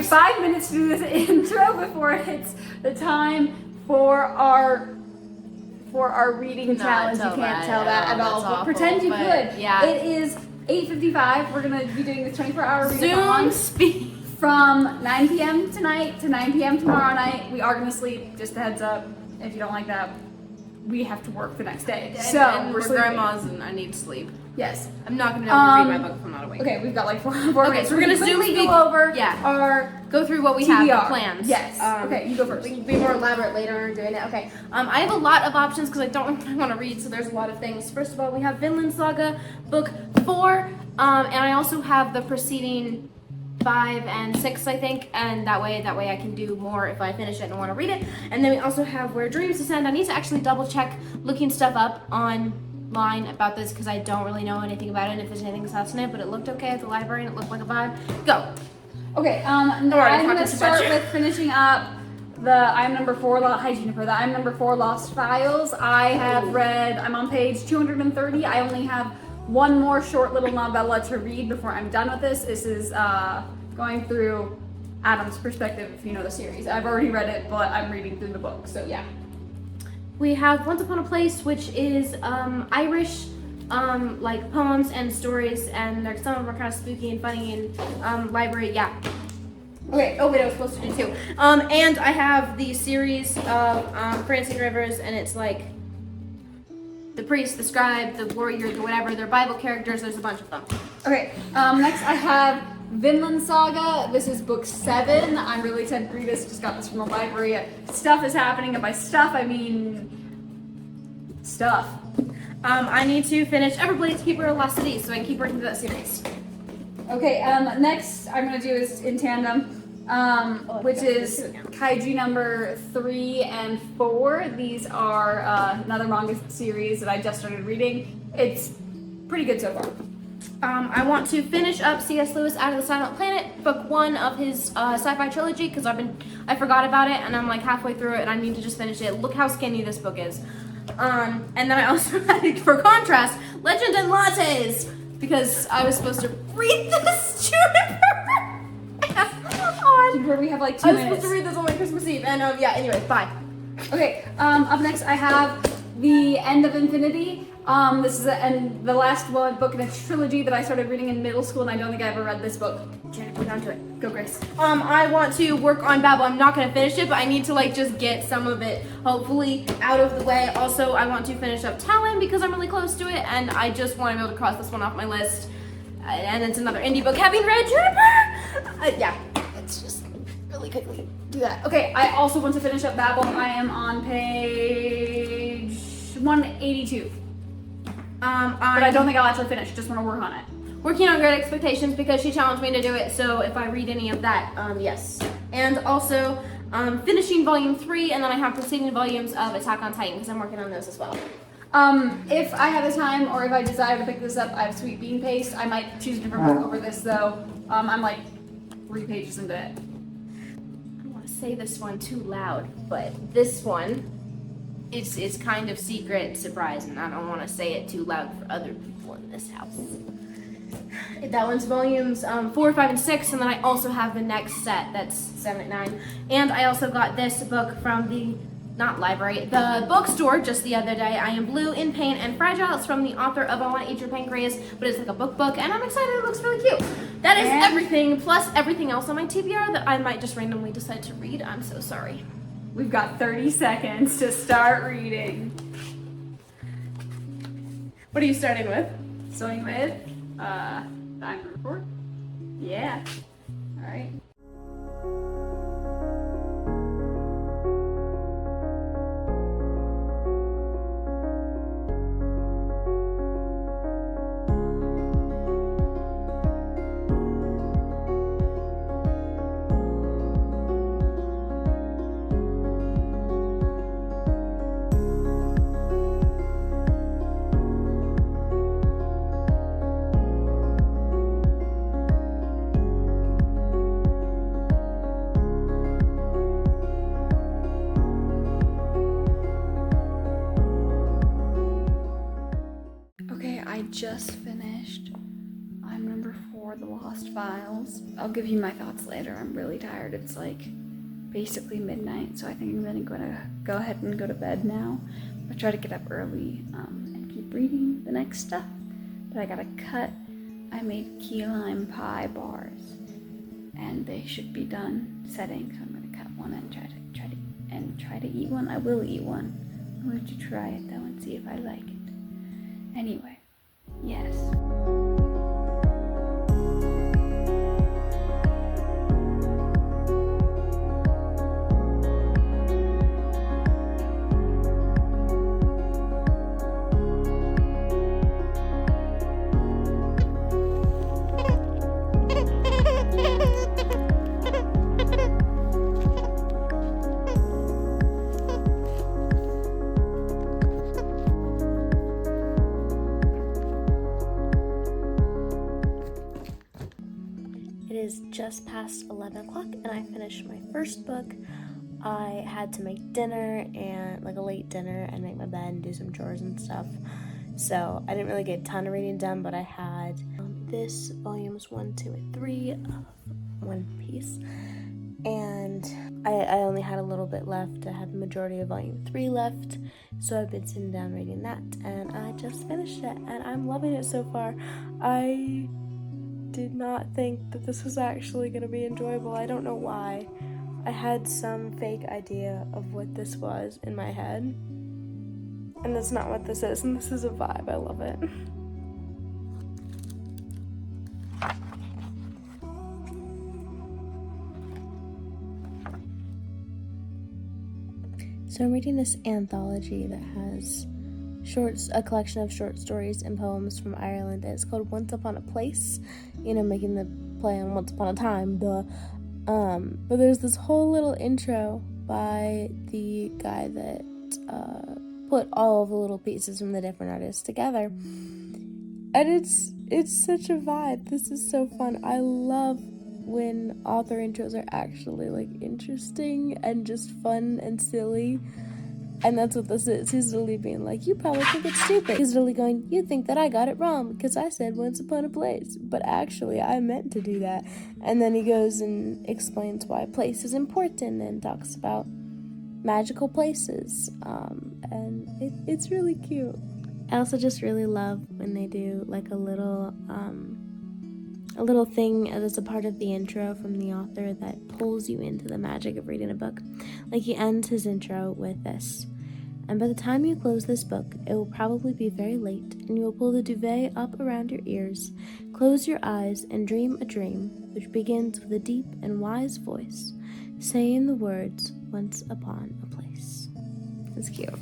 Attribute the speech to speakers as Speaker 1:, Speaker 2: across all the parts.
Speaker 1: have 5 minutes to do this intro before it hits the time for our reading challenge. You can't tell that at all, but pretend you could.
Speaker 2: Yeah.
Speaker 1: It is 8:55. We're gonna be doing this 24-hour read-a-thon.
Speaker 2: Zoom speed.
Speaker 1: From 9 p.m. tonight to 9 p.m. tomorrow night. We are gonna sleep, just a heads up. If you don't like that, we have to work the next day.
Speaker 2: And we're grandmas and I need sleep.
Speaker 1: Yes.
Speaker 2: I'm not gonna be able to read my book if I'm not awake.
Speaker 1: Okay, we've got like four
Speaker 2: Okay,
Speaker 1: minutes.
Speaker 2: so we're gonna zoom
Speaker 1: go over
Speaker 2: go through what we
Speaker 1: TBR.
Speaker 2: have planned.
Speaker 1: Yes. Okay, you go first.
Speaker 2: We can be more elaborate later on doing it. Okay. I have a lot of options because I don't really want to read, so there's a lot of things. First of all, we have Vinland Saga, book 4, and I also have the preceding 5 and 6, I think, and that way I can do more if I finish it and want to read it. And then we also have Where Dreams Descend. I need to actually double check looking stuff up online about this because I don't really know anything about it and if there's anything else in it, but it looked okay at the library and it looked like a vibe. Go.
Speaker 1: Okay, I'm gonna start with finishing up I'm number 4 Lost Files. I'm on page 230. I only have one more short little novella to read before I'm done with this. This is going through Adam's perspective, if you know the series. I've already read it, but I'm reading through the book, so yeah.
Speaker 2: We have Once Upon a Place, which is Irish like poems and stories, and some of them are kind of spooky and funny and library, yeah. Okay, oh wait, I was supposed to do 2. And I have the series of Prancing Rivers, and it's like the priest, the scribe, the warrior, the whatever, they're Bible characters, there's a bunch of them.
Speaker 1: Okay, next I have Vinland Saga. This is book 7. I'm really excited to read this, just got this from the library. Stuff is happening, and by stuff I mean stuff.
Speaker 2: I need to finish Everblade's Keeper of Lost Cities so I can keep working through that series.
Speaker 1: Okay, next I'm gonna do is in tandem, which is Kaiju number 3 and 4. These are another manga series that I just started reading. It's pretty good so far.
Speaker 2: I want to finish up C.S. Lewis Out of the Silent Planet, book 1 of his sci-fi trilogy, because I forgot about it and I'm like halfway through it and I need to just finish it. Look how skinny this book is. And then I also had, for contrast, Legend and Lattes, because I was supposed to read this, Juniper.
Speaker 1: Juniper, we have like 2 minutes.
Speaker 2: I was supposed to read this on like Christmas Eve, and yeah, anyway, bye.
Speaker 1: Okay, up next I have The End of Infinity. This is the last book in a trilogy that I started reading in middle school, and I don't think I ever read this book.
Speaker 2: Janet, go down to it.
Speaker 1: Go, Grace.
Speaker 2: I want to work on Babel. I'm not gonna finish it, but I need to like just get some of it hopefully out of the way. Also, I want to finish up Talon because I'm really close to it, and I just want to be able to cross this one off my list. And it's another indie book. Having read Juniper, yeah, it's just really quickly do that.
Speaker 1: Okay, I also want to finish up Babel. I am on page 182. But I don't think I'll actually finish. Just want to work on it.
Speaker 2: Working on Great Expectations because she challenged me to do it. So if I read any of that, yes. And also finishing volume 3, and then I have preceding volumes of Attack on Titan because I'm working on those as well.
Speaker 1: If I have the time or if I desire to pick this up, I have Sweet Bean Paste. I might choose a different book over this though. I'm like 3 pages into it.
Speaker 2: I don't want to say this one too loud, but this one is kind of secret surprise, and I don't want to say it too loud for other people in this house. That one's volumes 4, 5, and 6, and then I also have the next set that's 7, 8, 9. And I also got this book from the the bookstore just the other day. I Am Blue, In Pain, and Fragile. It's from the author of I Want to Eat Your Pancreas, but it's like a book, and I'm excited. It looks really cute. That is everything, plus everything else on my TBR that I might just randomly decide to read. I'm so sorry.
Speaker 1: We've got 30 seconds to start reading.
Speaker 2: What are you starting with?
Speaker 1: Starting with, time to record? Yeah. All right. Files. I'll give you my thoughts later. I'm really tired. It's like basically midnight, so I think I'm gonna go ahead and go to bed now. I'll try to get up early and keep reading the next stuff. But I gotta cut. I made key lime pie bars, and they should be done setting. So I'm gonna cut one and try to eat one. I will eat one. I'm going to try it though and see if I like it. Anyway, yes.
Speaker 3: It is just past 11 o'clock and I finished my first book. I had to make dinner and like a late dinner and make my bed and do some chores and stuff. So I didn't really get a ton of reading done, but I had this volumes 1, 2, and 3 of One Piece. And I only had a little bit left. I had the majority of volume 3 left. So I've been sitting down reading that and I just finished it and I'm loving it so far. I did not think that this was actually going to be enjoyable. I don't know why. I had some fake idea of what this was in my head, and that's not what this is, and this is a vibe. I love it. So I'm reading this anthology that has a collection of short stories and poems from Ireland. It's called Once Upon a Place, making the play on Once Upon a Time, but there's this whole little intro by the guy that put all of the little pieces from the different artists together, and it's such a vibe. This is so fun. I love when author intros are actually like interesting and just fun and silly. And that's what this is. He's literally being like, you probably think it's stupid. He's literally going, you think that I got it wrong because I said once upon a place. But actually, I meant to do that. And then he goes and explains why place is important and talks about magical places. And it's really cute. I also just really love when they do like a little thing as a part of the intro from the author that pulls you into the magic of reading a book. Like he ends his intro with this. And by the time you close this book, it will probably be very late, and you will pull the duvet up around your ears, close your eyes, and dream a dream, which begins with a deep and wise voice, saying the words, once upon a place. It's cute.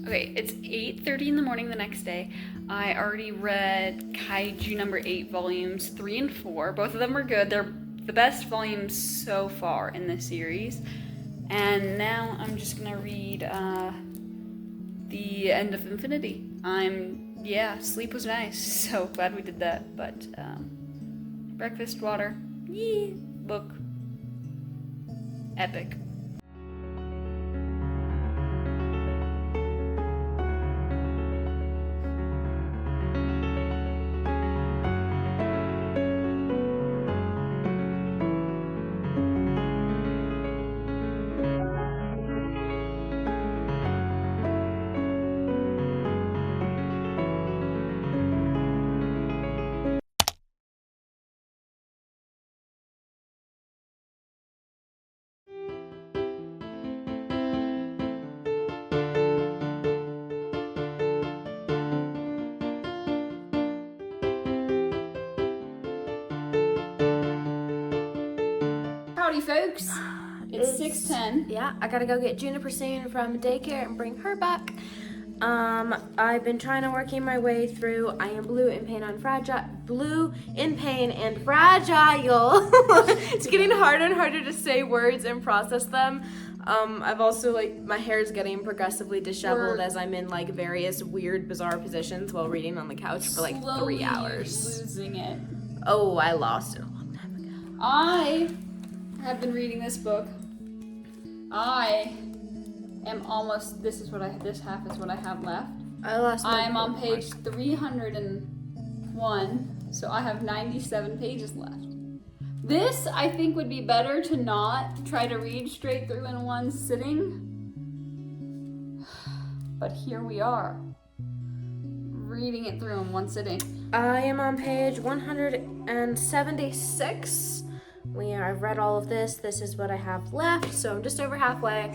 Speaker 1: Okay, it's 8:30 in the morning the next day. I already read Kaiju number 8, volumes 3 and 4. Both of them are good. They're the best volumes so far in this series. And now I'm just gonna read The End of Infinity. Sleep was nice, so glad we did that. But breakfast, water, book, epic. howdy, folks. It's 6:10.
Speaker 2: Yeah, I gotta go get Juniper soon from daycare and bring her back. I've been trying to working my way through I Am Blue in Pain and Fragile. It's getting harder and harder to say words and process them. I've also, like, my hair is getting progressively disheveled as I'm in, like, various weird, bizarre positions while reading on the couch for, like, 3 hours.
Speaker 1: Losing it.
Speaker 2: Oh, I lost it a long time ago.
Speaker 1: I have been reading this book. I am almost, this half is what I have left. I'm on page 301, so I have 97 pages left. This, I think, would be better to not try to read straight through in one sitting. But here we are, reading it through in one sitting.
Speaker 2: I am on page 176. I've read all of this. This is what I have left, so I'm just over halfway.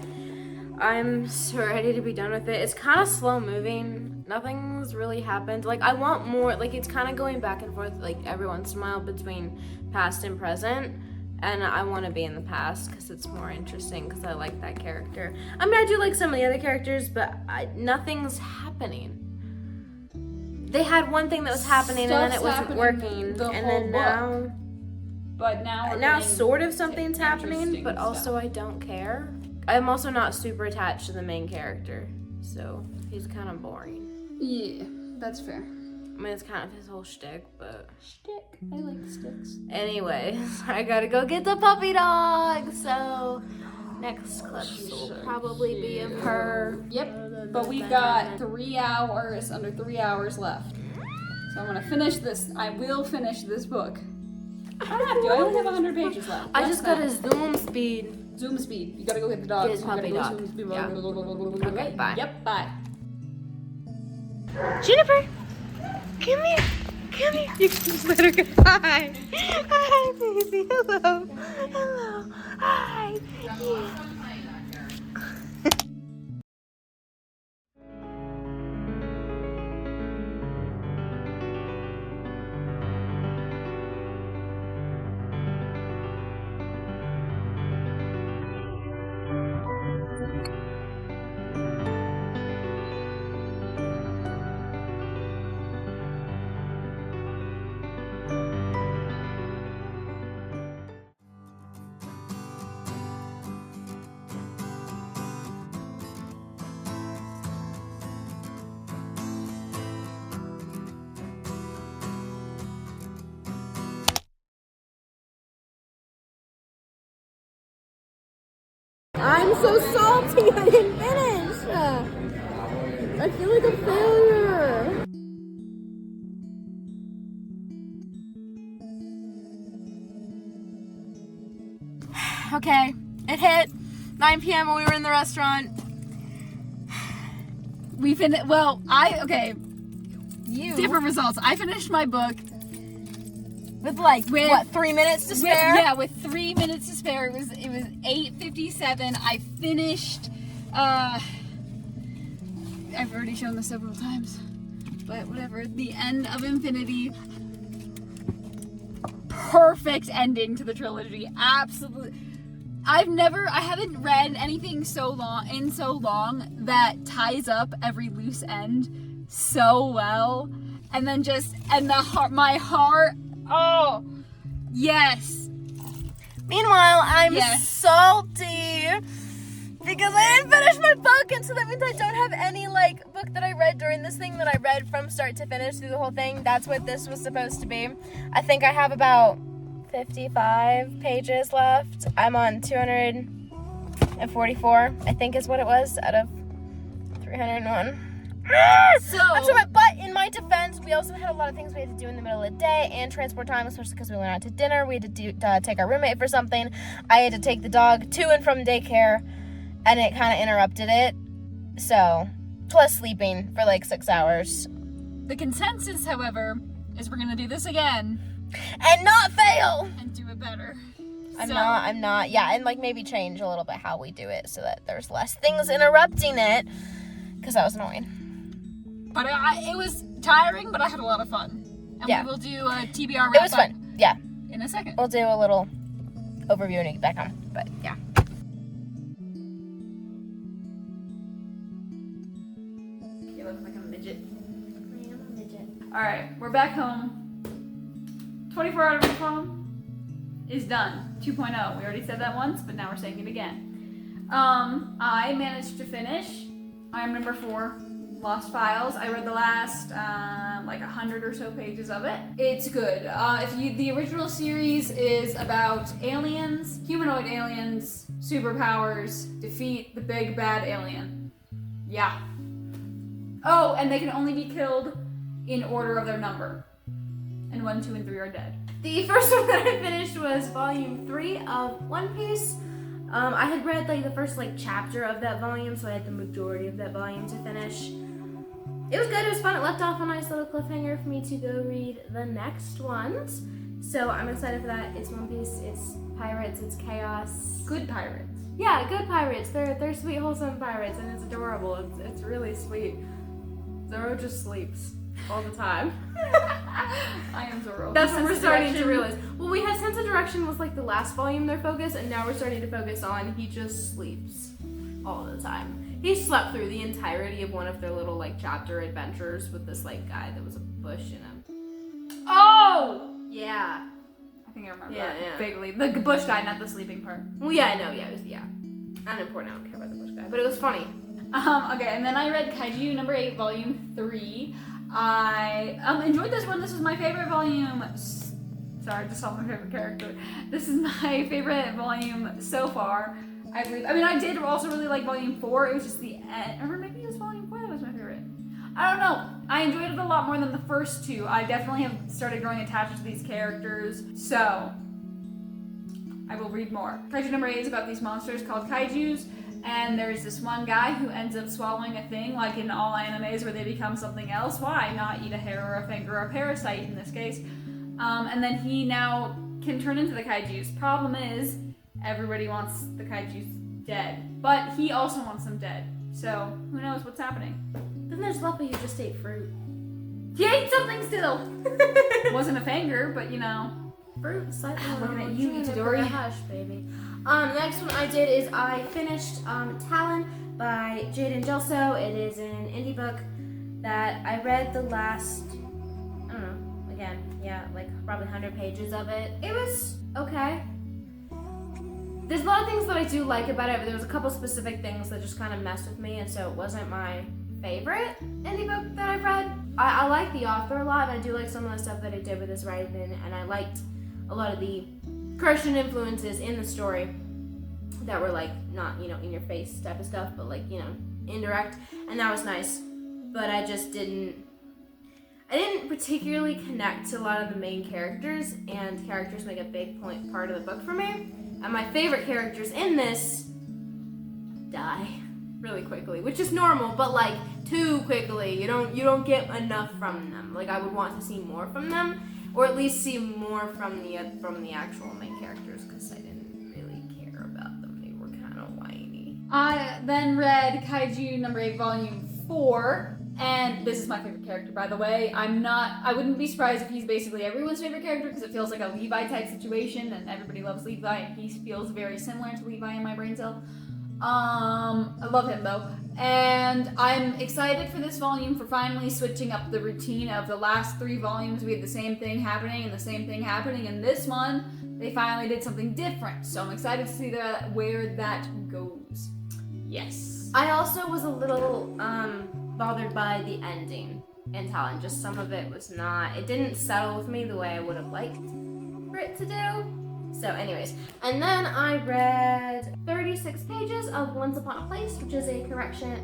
Speaker 2: I'm so ready to be done with it. It's kind of slow moving. Nothing's really happened. Like, I want more. Like, it's kind of going back and forth, like, every once in a while between past and present. And I want to be in the past because it's more interesting because I like that character. I mean, I do like some of the other characters, but nothing's happening. They had one thing that was happening and then it wasn't working. And then now...
Speaker 1: But
Speaker 2: now sort of something's happening, but also I don't care. I'm also not super attached to the main character, so he's kind of boring.
Speaker 1: Yeah, that's fair.
Speaker 2: I mean, it's kind of his whole shtick, but...
Speaker 1: Shtick. I like sticks.
Speaker 2: Anyways, I gotta go get the puppy dog, so... Next clips will probably be of her.
Speaker 1: Yep, but we've got under 3 hours left. So I'm gonna finish this. I will finish this book. I don't have to. I only have 100 pages left.
Speaker 2: I just got a zoom speed.
Speaker 1: Zoom speed. You gotta go get the dog.
Speaker 2: Get his puppy dog. Yeah. Okay, bye.
Speaker 1: Yep, bye.
Speaker 2: Juniper, come here. Come here. You can just let her go. Hi. Hi, baby. Hello. Hello. Hi. Yeah. I'm so salty, I didn't finish. I feel like a failure. Okay, it hit 9 p.m. when we were in the restaurant.
Speaker 1: We finished, different results. I finished my book.
Speaker 2: With 3 minutes to spare?
Speaker 1: With 3 minutes to spare. It was 8:57. I finished. I've already shown this several times, but whatever. The End of Infinity. Perfect ending to the trilogy. Absolutely. I haven't read anything so long that ties up every loose end so well, and then my heart. Oh, yes.
Speaker 2: Meanwhile, I'm salty because I didn't finish my book, and so that means I don't have any, book that I read during this thing that I read from start to finish through the whole thing. That's what this was supposed to be. I think I have about 55 pages left. I'm on 244, I think is what it was, out of 301. I'm so bad, but in my defense, we also had a lot of things we had to do in the middle of the day and transport time, especially because we went out to dinner. We had to take our roommate for something. I had to take the dog to and from daycare, and it kind of interrupted it. So, plus sleeping for 6 hours.
Speaker 1: The consensus, however, is we're gonna do this again
Speaker 2: and not fail
Speaker 1: and do it better.
Speaker 2: I'm not. Yeah, and maybe change a little bit how we do it so that there's less things interrupting it, because that was annoying.
Speaker 1: But it was tiring, but I had a lot of fun. And we will do a TBR wrap-up.
Speaker 2: It was fun, yeah.
Speaker 1: In a second.
Speaker 2: We'll do a little overview when we get back home. But yeah.
Speaker 1: You look like a midget.
Speaker 2: I am a midget.
Speaker 1: Alright, we're back home. 24-hour read-a-thon is done. 2.0. We already said that once, but now we're saying it again. I managed to finish item number 4, Lost Files. I read the last like 100 or so pages of it. It's good. The original series is about aliens, humanoid aliens, superpowers, defeat the big bad alien. Yeah. Oh, and they can only be killed in order of their number. And 1, 2, and 3 are dead.
Speaker 2: The first one that I finished was volume 3 of One Piece. I had read like the first like chapter of that volume, so I had the majority of that volume to finish. It was good, it was fun. It left off a nice little cliffhanger for me to go read the next ones. So I'm excited for that. It's One Piece, it's pirates, it's chaos.
Speaker 1: Good pirates.
Speaker 2: Yeah, good pirates. They're sweet, wholesome pirates, and it's adorable. It's really sweet. Zoro just sleeps all the time.
Speaker 1: I am Zoro.
Speaker 2: That's what we're starting to realize. Well, we had Sense of Direction was like the last volume their focus, and now we're starting to focus on he just sleeps all the time. He slept through the entirety of one of their little like chapter adventures with this like guy that was a bush in him.
Speaker 1: Oh!
Speaker 2: Yeah.
Speaker 1: I think I remember
Speaker 2: Yeah,
Speaker 1: that
Speaker 2: yeah.
Speaker 1: vaguely. The bush guy, not the sleeping part.
Speaker 2: Well, yeah, I know. Yeah, it was unimportant. I don't care about the bush guy, but it was funny.
Speaker 1: Okay, and then I read Kaiju number 8, volume 3. I enjoyed this one. This was my favorite volume. Sorry, I just saw my favorite character. This is my favorite volume so far. I believe. I mean, I did also really like volume 4. It was just the end. Or maybe it was volume 4 that was my favorite. I don't know. I enjoyed it a lot more than the first 2. I definitely have started growing attached to these characters. So, I will read more. Kaiju number 8 is about these monsters called kaijus. And there's this one guy who ends up swallowing a thing, like in all animes where they become something else. Why not eat a hair or a finger or a parasite in this case? And then he now can turn into the kaijus. Problem is, everybody wants the kaijus dead. But he also wants them dead. So, who knows what's happening?
Speaker 2: Then there's Luffy who just ate fruit.
Speaker 1: He ate something still! Wasn't a finger, but you know.
Speaker 2: Fruit, slightly
Speaker 1: Looking at you, Itadori.
Speaker 2: Hush, baby. The next one I did is I finished Talon by Jaden Gelso. It is an indie book that I read the last, I don't know, again, yeah, like probably 100 pages of it. It was okay. There's a lot of things that I do like about it, but there was a couple specific things that just kind of messed with me, and so it wasn't my favorite indie book that I've read. I like the author a lot, and I do like some of the stuff that he did with his writing, and I liked a lot of the Christian influences in the story that were like not, in your face type of stuff, but like, indirect, and that was nice. But I didn't particularly connect to a lot of the main characters, and characters make a big part of the book for me. And my favorite characters in this die really quickly, which is normal, but like too quickly. You don't get enough from them. Like I would want to see more from them, or at least see more from the actual main characters, because I didn't really care about them. They were kind of whiny.
Speaker 1: I then read Kaiju number 8, volume 4, and this is my favorite character, by the way. I wouldn't be surprised if he's basically everyone's favorite character, because it feels like a Levi type situation, and everybody loves Levi, and he feels very similar to Levi in my brain cell. I love him though. And I'm excited for this volume for finally switching up the routine of the last 3 volumes. We had the same thing happening and the same thing happening, and this one, they finally did something different. So I'm excited to see where that goes. Yes.
Speaker 2: I also was a little bothered by the ending in Talon. Just some of it was not, it didn't settle with me the way I would have liked for it to do. So anyways, and then I read 36 pages of Once Upon a Place, which is a collection.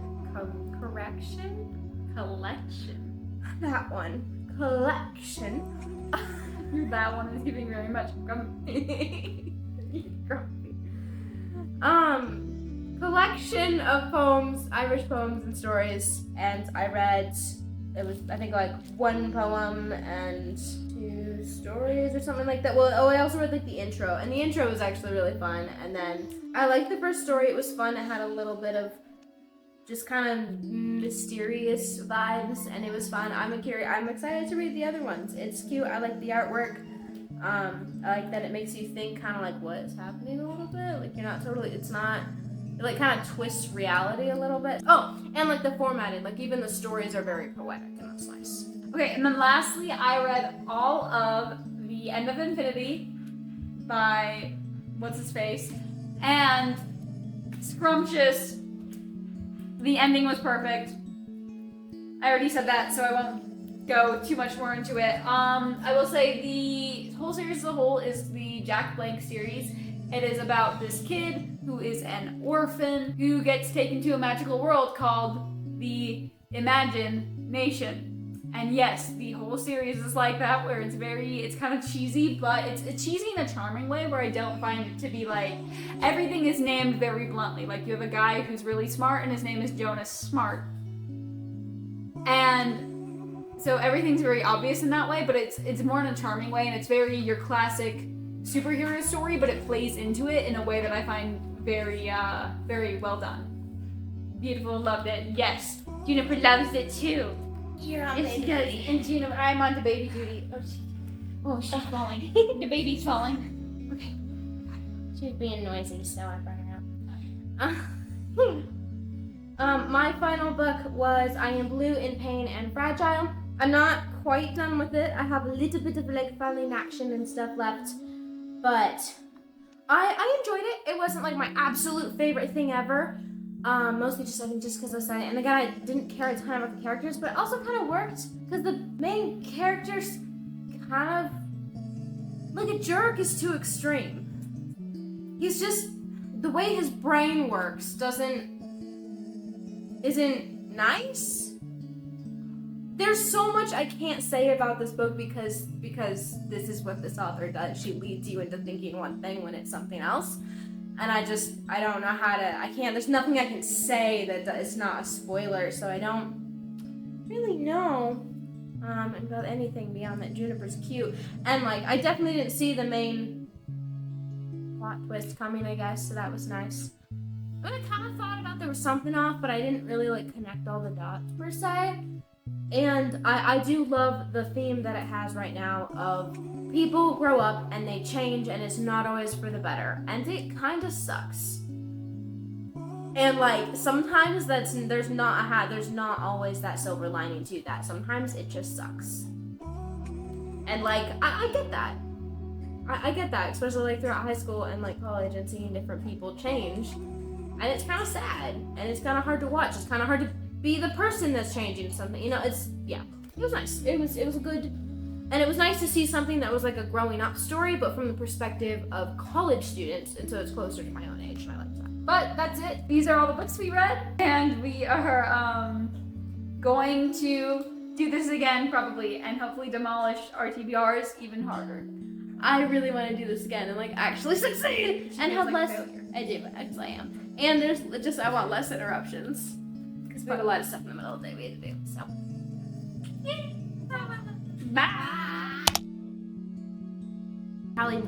Speaker 2: That one. Collection.
Speaker 1: That one is giving very much grumpy.
Speaker 2: Collection of poems, Irish poems and stories, and I read, it was, I think, like 1 poem and 2 stories or something like that. Well, I also read like the intro, and the intro was actually really fun, and then I liked the first story. It was fun. It had a little bit of just kind of mysterious vibes, and it was fun. I'm excited to read the other ones. It's cute. I like the artwork. I like that it makes you think kind of like what is happening a little bit. Like you're not totally, it's not, it like kind of twists reality a little bit. Oh, and like the formatting, like even the stories are very poetic and that's nice.
Speaker 1: Okay, and then lastly, I read all of The End of Infinity by what's his face, and scrumptious. The ending was perfect. I already said that, so I won't go too much more into it. I will say the whole series as a whole is the Jack Blank series. It is about this kid who is an orphan who gets taken to a magical world called the Imagination. And yes, the whole series is like that, where it's kind of cheesy, but it's cheesy in a charming way, where I don't find it to be like, everything is named very bluntly. Like, you have a guy who's really smart, and his name is Jonas Smart. And so everything's very obvious in that way, but it's more in a charming way, and it's very your classic superhero story, but it plays into it in a way that I find very, very well done. Beautiful, loved it. Yes, Juniper loves it too.
Speaker 2: You're on
Speaker 1: Yes, she does. And Juniper, I'm on the baby duty. She's falling. The baby's falling. Okay.
Speaker 2: She's being noisy, so I brought her out. My final book was I Am Blue, in Pain, and Fragile. I'm not quite done with it. I have a little bit of like filing action and stuff left, but I enjoyed it. It wasn't like my absolute favorite thing ever. Mostly just I think just because I said it, and again I didn't care a ton about the characters, but it also kind of worked because the main character's kind of like a jerk is too extreme. He's just the way his brain works isn't nice. There's so much I can't say about this book because this is what this author does. She leads you into thinking one thing when it's something else. And I don't know how to, there's nothing I can say that is not a spoiler, so I don't really know about anything beyond that Juniper's cute. And like, I definitely didn't see the main plot twist coming, I guess, so that was nice. But I kind of thought about there was something off, but I didn't really like connect all the dots per se. And I do love the theme that it has right now of people grow up and they change and it's not always for the better. And it kind of sucks. And like, sometimes there's not always that silver lining to that. Sometimes it just sucks. And like, I get that. I get that, especially like throughout high school and like college and seeing different people change. And it's kind of sad. And it's kind of hard to watch. It's kind of hard to be the person that's changing something, you know. It was nice. It was a good, and it was nice to see something that was like a growing up story, but from the perspective of college students, and so it's closer to my own age, and I like that.
Speaker 1: But that's it. These are all the books we read, and we are going to do this again probably, and hopefully demolish our TBRs even harder.
Speaker 2: I really want to do this again and like actually succeed and have
Speaker 1: like
Speaker 2: less.
Speaker 1: failure.
Speaker 2: I do, actually I am, and I want less interruptions. Because we have a lot of stuff in the middle of the day we had to do, so. Bye! Hallie,